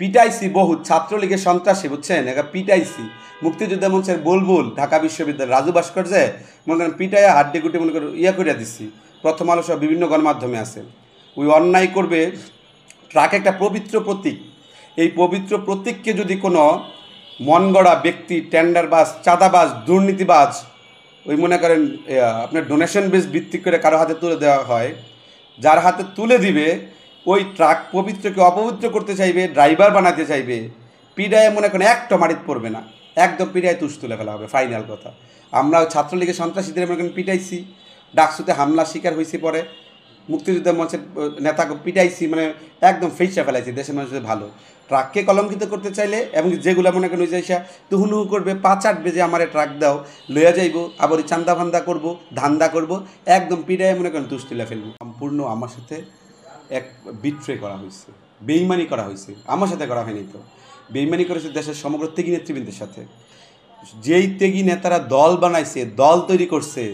পিটাইছি বহুত, ছাত্রলীগের সন্ত্রাসী, বুঝছেন, একা পিটাইছি। মুক্তিযোদ্ধা মঞ্চের বুলবুল, ঢাকা বিশ্ববিদ্যালয় রাজু ভাস্কর্যে মনে করেন পিটাইয়া হাড্ডি গুটি মনে করেন করিয়া দিচ্ছি। প্রথম আলো সহ বিভিন্ন গণমাধ্যমে আছে। ওই অন্যায় করবে। ট্রাক একটা পবিত্র প্রতীক। এই পবিত্র প্রতীককে যদি কোনো মন গড়া ব্যক্তি, টেন্ডারবাজ, চাঁদাবাজ, দুর্নীতিবাজ, ওই মনে করেন আপনার ডোনেশন বেস ভিত্তিক করে কারো হাতে তুলে দেওয়া হয়, যার হাতে তুলে দিবে ওই ট্রাক পবিত্রকে অপবিত্র করতে চাইবে, ড্রাইভার বানাতে চাইবে, পিড়ায় মনে করেন একটা মারিত পড়বে না, একদম পিড়ায় তুষ তুলে ফেলা হবে, ফাইনাল কথা। আমরা ছাত্রলীগের সন্ত্রাসীদের মনে করেন পিটাইছি, ডাকসুতে হামলা শিকার হয়েছি, পরে মুক্তিযুদ্ধের মঞ্চের নেতাকে পিটাইছি, মানে একদম ফেঁচা ফেলাইছি দেশের মানুষদের ভালো। ট্রাককে কলঙ্কিত করতে চাইলে এবং যেগুলো মনে করেন ওই যাইসা তুহুনু করবে, 5-8 বেজে আমার ট্রাক দাও, লইয়া যাইব, আবার ওই চান্দা ফান্দা করবো, ধান্দা করবো, একদম পিড়ায় মনে করেন তুষ তুলে ফেলবো। সম্পূর্ণ আমার সাথে এক বিট্রে করা হয়েছে, বেইমানি করা হয়েছে। আমার সাথে করা হয়নি তো, বেইমানি করেছে দেশের সমগ্র ত্যাগী নেতৃবৃন্দের সাথে। যেই ত্যাগী নেতারা দল বানাইছে, দল তৈরি করছে,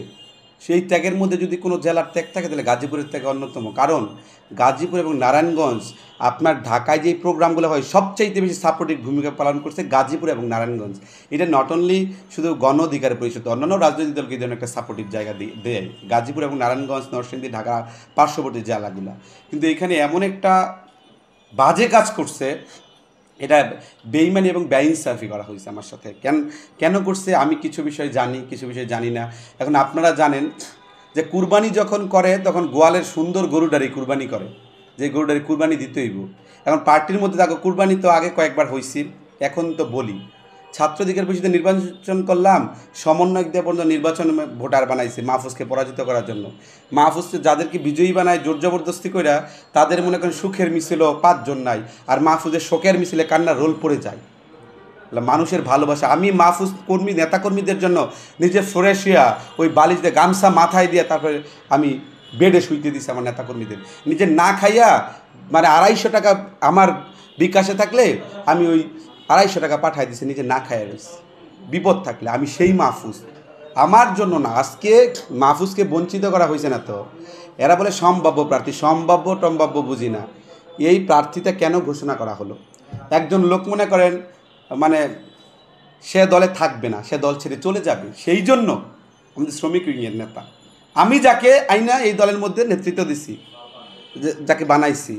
সেই ত্যাগের মধ্যে যদি কোনো জেলার ত্যাগ থাকে তাহলে গাজীপুরের ত্যাগ অন্যতম। কারণ গাজীপুর এবং নারায়ণগঞ্জ, আপনার ঢাকায় যেই প্রোগ্রামগুলো হয় সবচাইতে বেশি সাপোর্টিভ ভূমিকা পালন করছে গাজীপুর এবং নারায়ণগঞ্জ। এটা নট অনলি শুধু গণ অধিকার পরিষদ, অন্যান্য রাজনৈতিক দলকে এই ধরনের একটা সাপোর্টিভ জায়গা দেয় গাজীপুর এবং নারায়ণগঞ্জ, নরসিংদী, ঢাকা পার্শ্ববর্তী জেলাগুলো। কিন্তু এখানে এমন একটা বাজে কাজ করছে, এটা বেইমানি এবং বেইনসাফি করা হয়েছে আমার সাথে। কেন করছে আমি কিছু বিষয় জানি, কিছু বিষয় জানি না। এখন আপনারা জানেন যে কুরবানি যখন করে তখন গোয়ালের সুন্দর গরুটারি কুরবানি করে, যে গরুটারি কুরবানি দিতে হইব। এখন পার্টির মধ্যে দেখো কুরবানি তো আগে কয়েকবার হয়েছিল, এখন তো বলি ছাত্রলীগের বিষয়তে নির্বাচন করলাম, সমন্বয়ক দিয়ে পর্যন্ত নির্বাচন ভোটার বানাইছে মাহফুজকে পরাজিত করার জন্য। মাহফুজকে যাদেরকে বিজয়ী বানায় জোর জবরদস্তি করে, তাদের মনে করেন সুখের মিছিলও 5 জন নাই, আর মাহফুজের শোকের মিছিলে কান্নার রোল পড়ে যায়। মানুষের ভালোবাসা, আমি মাহফুজ কর্মী নেতাকর্মীদের জন্য নিজে ফ্রেশ হইয়া ওই বালিশ দিয়ে গামছা মাথায় দিয়ে তারপরে আমি বেডে শুইতে দিছি আমার নেতাকর্মীদের, নিজে না খাইয়া, মানে 250 টাকা আমার বিকাশে থাকলে আমি ওই 250 টাকা পাঠাই দিছি, নিজে না খাইয়া রয়েছি বিপদ থাকলে। আমি সেই মাহফুজ, আমার জন্য না। আজকে মাহফুজকে বঞ্চিত করা হয়েছে না তো, এরা বলে সম্ভাব্য প্রার্থী, সম্ভাব্য টম্ভাব্য বুঝি না। এই প্রার্থীটা কেন ঘোষণা করা হলো? একজন লোক মনে করেন মানে সে দলে থাকবে না, সে দল ছেড়ে চলে যাবে, সেই জন্য আমাদের শ্রমিক ইউনিয়ন নেতা, আমি যাকে আইনা এই দলের মধ্যে নেতৃত্ব দিছি, যাকে বানাইছি,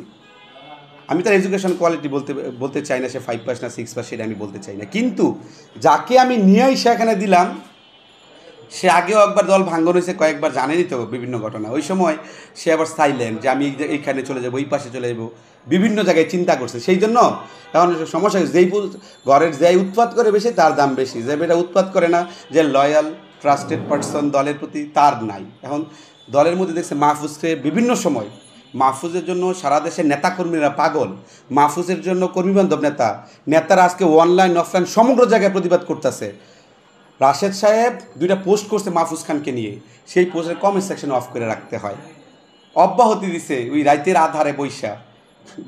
আমি তার এডুকেশন কোয়ালিটি বলতে চাই না, সে 5 পাস না 6 পাস সেটা আমি বলতে চাই না, কিন্তু যাকে আমি নিয়েই সেখানে দিলাম, সে আগেও একবার দল ভাঙ্গন হয়েছে কয়েকবার, জানেনই তো বিভিন্ন ঘটনা। ওই সময় সে আবার সাইলেন্ট যে আমি এইখানে চলে যাবো, এই পাশে চলে যাবো, বিভিন্ন জায়গায় চিন্তা করছে। সেই জন্য এখন সমস্যা, যেই ঘরের যাই উৎপাত করে বেশি তার দাম বেশি, যে এটা উৎপাত করে না, যে লয়াল ট্রাস্টেড পার্সন দলের প্রতি, তার নাই। এখন দলের মধ্যে দেখছে মাহফুজকে বিভিন্ন সময়, মাহফুজের জন্য সারা দেশের নেতাকর্মীরা পাগল, মাহফুজের জন্য কর্মীবান্ধব নেতারা আজকে অনলাইন অফলাইন সমগ্র জায়গায় প্রতিবাদ করতেছে। রাশেদ সাহেব 2টা পোস্ট করছে মাহফুজ খানকে নিয়ে, সেই পোস্টের কমেন্ট সেকশন অফ করে রাখতে হয়, অব্যাহতি দিছে ওই রাইতের আধারে বৈশা,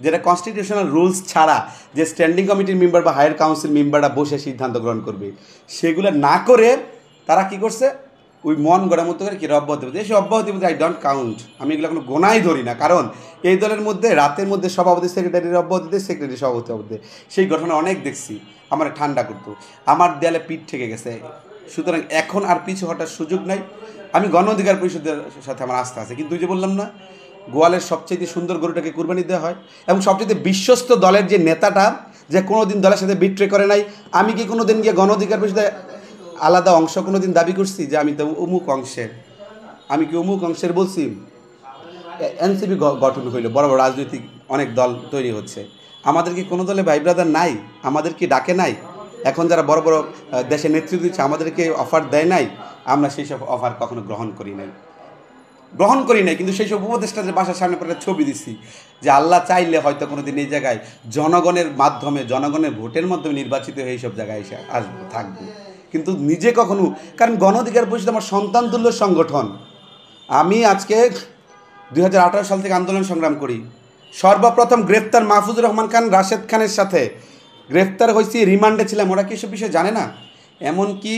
যেটা কনস্টিটিউশনাল রুলস ছাড়া যে স্ট্যান্ডিং কমিটির মেম্বার বা হায়ার কাউন্সিল মেম্বাররা বসে সিদ্ধান্ত গ্রহণ করবে, সেগুলো না করে তারা কি করছে, ওই মন গড়ার মতো করে কি অব্যাহতি বলতে, সেই অব্যাহতি বলতে আই ডোন্ট কাউন্ট, আমি এগুলো কোনো গোনাই ধরি না। কারণ এই দলের মধ্যে রাতের মধ্যে সভাপতি সেক্রেটারির অব্যাহতি দেয়, সেক্রেটারি সভাপতি অব্যাহতি, সেই ঘটনা অনেক দেখছি, আমার ঠান্ডা করতো, আমার দেয়ালে পিঠ থেকে গেছে। সুতরাং এখন আর পিছু হটার সুযোগ নাই। আমি গণ অধিকার পরিষদের সাথে আমার আস্থা আছে, কিন্তু যে বললাম না, গোয়ালের সবচেয়ে সুন্দর গরুটাকে কুরবানি দেওয়া হয়, এবং সবচেয়ে বিশ্বস্ত দলের যে নেতাটা, যে কোনো দিন দলের সাথে বিট্রে করে নাই। আমি কি কোনো দিন গিয়ে গণ অধিকার পরিষদে আলাদা অংশ কোনো দিন দাবি করছি যে আমি তো অমুক অংশের? আমি কি অমুক অংশের বলছি? এনসিপি গঠন হইলো, বড় বড় রাজনৈতিক অনেক দল তৈরি হচ্ছে, আমাদের কি কোনো দলে ভাই ব্রাদার নাই? আমাদের কি ডাকে নাই? এখন যারা বড় বড় দেশে নেতৃত্ব দিচ্ছে আমাদেরকে অফার দেয় নাই? আমরা সেই সব অফার কখনো গ্রহণ করি নাই, কিন্তু সেই সব উপদেষ্টাদের বাসার সামনে পরে ছবি দিছি যে আল্লাহ চাইলে হয়তো কোনো দিন এই জায়গায় জনগণের মাধ্যমে, জনগণের ভোটের মাধ্যমে নির্বাচিত হয়ে এইসব জায়গায় এসে আসবো, থাকবো, কিন্তু নিজে কখনো। কারণ গণ অধিকার পরিষদ আমার সন্তান তুল্য সংগঠন। আমি আজকে 2018 সাল থেকে আন্দোলন সংগ্রাম করি। সর্বপ্রথম গ্রেফতার মাহফুজুর রহমান খান, রাশেদ খানের সাথে গ্রেফতার হয়েছি, রিমান্ডে ছিলাম, ওরা কি এসব বিষয়ে জানে না? এমনকি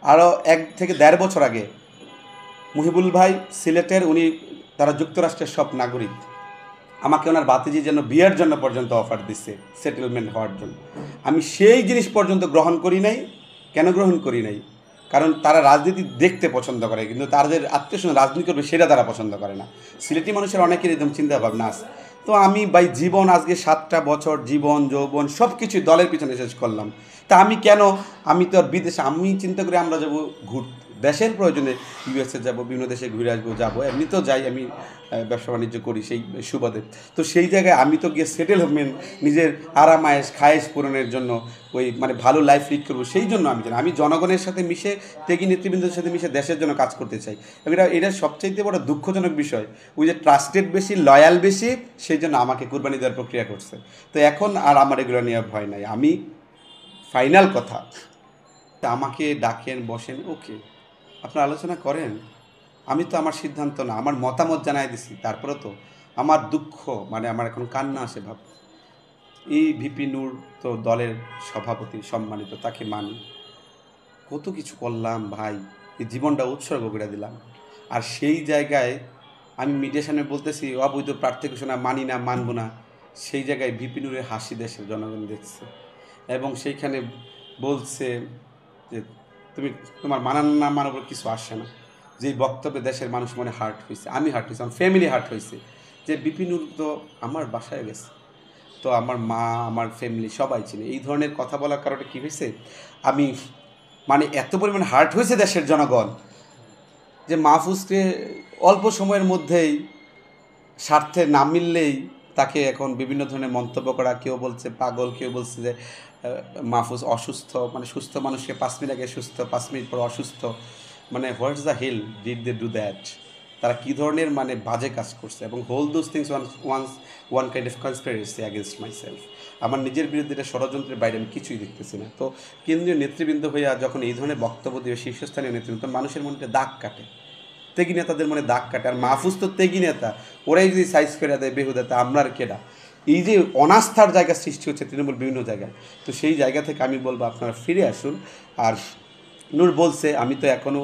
আরও 1 থেকে 1.5 বছর আগে মুহিবুল ভাই সিলেটের, তারা যুক্তরাষ্ট্রের সব নাগরিক, আমাকে ওনার ভাতিজি যেন বিয়ের জন্য পর্যন্ত অফার দিচ্ছে, সেটেলমেন্ট হওয়ার জন্য। আমি সেই জিনিস পর্যন্ত গ্রহণ করি নাই। কেন গ্রহণ করি নাই? কারণ তারা রাজনীতি দেখতে পছন্দ করে, কিন্তু তাদের আত্মীয়স্বজন রাজনীতি করবে সেটা তারা পছন্দ করে না। সিলেটি মানুষের অনেকের এরকম চিন্তা ভাবনা আছে। তো আমি ভাই জীবন আজকে 7টা বছর জীবন যৌবন সব কিছুই দলের পিছনে শেষ করলাম। তা আমি কেন, আমি তো আর বিদেশে, আমি চিন্তা করি আমরা যাবো ঘুরতে, দেশের প্রয়োজনে ইউএসএ যাব, বিভিন্ন দেশে ঘুরে আসবো, যাবো, এমনিতেও যাই, আমি ব্যবসা বাণিজ্য করি সেই সুবাদে। তো সেই জায়গায় আমি তো গিয়ে সেটেলমেন্ট, নিজের আরাম আয়েশ খায়েশ পূরণের জন্য, ওই মানে ভালো লাইফ লিড করবো সেই জন্য আমি জানি। আমি জনগণের সাথে মিশে, ত্যাগী নেতৃবৃন্দের সাথে মিশে দেশের জন্য কাজ করতে চাই। এটা সবচাইতে বড় দুঃখজনক বিষয়, ওই যে ট্রাস্টেড বেশি, লয়াল বেশি, সেই জন্য আমাকে কুরবানি দেওয়ার প্রক্রিয়া করছে। তো এখন আর আমার এগুলো নিয়ে ভয় নাই। আমি ফাইনাল কথা, তা আমাকে ডাকেন, বসেন, ওকে, আপনারা আলোচনা করেন। আমি তো আমার সিদ্ধান্ত না, আমার মতামত জানাই দিছি। তারপরে তো আমার দুঃখ, মানে আমার এখন কান্না আসে ভাব। এই ভিপি নূর তো দলের সভাপতি, সম্মানিত, তাকে মানি, কত কিছু করলাম ভাই, এই জীবনটা উৎসর্গ করে দিলাম। আর সেই জায়গায় আমি মিডিয়ার সামনে বলতেছি অবৈধ প্রার্থী ঘোষণা মানি না, মানব না। সেই জায়গায় ভিপি নূরের হাসি দেশের জনগণ দেখছে, এবং সেইখানে বলছে যে তুমি, তোমার মানান না মানার কিছু আসে না। যেই বক্তব্যে দেশের মানুষ মনে হার্ট হয়েছে, আমি হার্ট হয়েছি, আমার ফ্যামিলি হার্ট হয়েছে, যে বিপিনুর তো আমার বাসায় গেছে, তো আমার মা, আমার ফ্যামিলি সবাই চিনে। এই ধরনের কথা বলার কারণে কী হয়েছে, আমি মানে এত পরিমাণ হার্ট হয়েছে দেশের জনগণ, যে মাহফুজকে অল্প সময়ের মধ্যেই স্বার্থে না মিললেই তাকে এখন বিভিন্ন ধরনের মন্তব্য করা, কেউ বলছে পাগল, কেউ বলছে যে মাহফুজ অসুস্থ, মানে সুস্থ মানুষকে 5 মিনিট আগে সুস্থ, 5 মিনিট পর অসুস্থ, মানে what's the hell did they do that? তারা কী ধরনের মানে বাজে কাজ করছে, এবং whole those things one kind of conspiracy against myself. আমার নিজের বিরুদ্ধে এটা ষড়যন্ত্রের বাইরে আমি কিছুই দেখতেছি না। তো কেন্দ্রীয় নেতৃবৃন্দ হইয়া যখন এই ধরনের বক্তব্য দিয়ে শীর্ষস্থানীয় নেতৃবৃন্দ, মানুষের মনে দাগ কাটে, ত্যাগী নেতাদের মনে দাগ কাটে। আর মাহফুজ তো ত্যাগী নেতা, ওরাই যদি সাইজ করে দেয় বেহুদা, তা আমরা আর কেডা? এই যে অনাস্থার জায়গা সৃষ্টি হচ্ছে তৃণমূল বিভিন্ন জায়গায়, তো সেই জায়গা থেকে আমি বলবো আপনারা ফিরে আসুন। আর নূর বলছে, আমি তো এখনও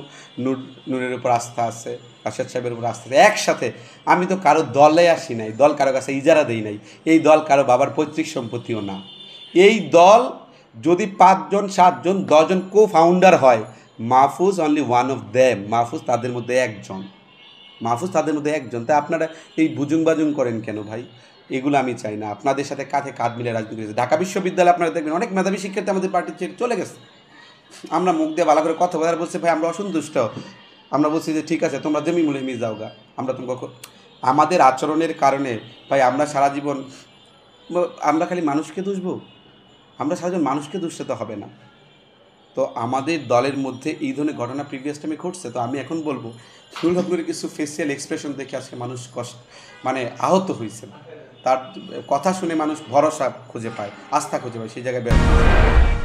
নূরের উপর আস্থা আছে, রাশেদ সাহেবের উপর আস্থা আছে। একসাথে আমি তো কারো দলে আসি নাই, দল কারো কাছে ইজারা দেই নাই, এই দল কারো বাবার পৈতৃক সম্পত্তিও না। এই দল যদি 5 জন 7 জন 10 জন কো ফাউন্ডার হয়, Mahfuz only one of them, Mahfuz তাদের মধ্যে একজন, মাহফুজ তাদের মধ্যে একজন। তা আপনারা এই বুজুং বাজুং করেন কেন ভাই? এগুলো আমি চাই না। আপনাদের সাথে কাঁধে কাঁধ মিলে রাজনীতি করেছে। ঢাকা বিশ্ববিদ্যালয়ে আপনারা দেখবেন অনেক মেধাবী শিক্ষার্থী আমাদের পার্টি ছেড়ে চলে গেছে। আমরা মুখ দিয়ে ভালো করে কথা বলার বলছি ভাই আমরা অসন্তুষ্ট, আমরা বলছি যে ঠিক আছে তোমরা জমি মূলে হেমি যাও গা, আমরা তোমাকে, আমাদের আচরণের কারণে ভাই আমরা সারা জীবন আমরা খালি মানুষকে দুষবো? আমরা সারাজন মানুষকে দুষতে তো হবে না। তো আমাদের দলের মধ্যে এই ধরনের ঘটনা প্রিভিয়াস টাইমে ঘটছে। তো আমি এখন বলবো নুরুল হকের কিছু ফেসিয়াল এক্সপ্রেশন দেখে আজকে মানুষ মানে আহত হয়েছে, তার কথা শুনে মানুষ ভরসা খুঁজে পায়, আস্থা খুঁজে পায়, সেই জায়গায় ব্যর্থ হয়েছে।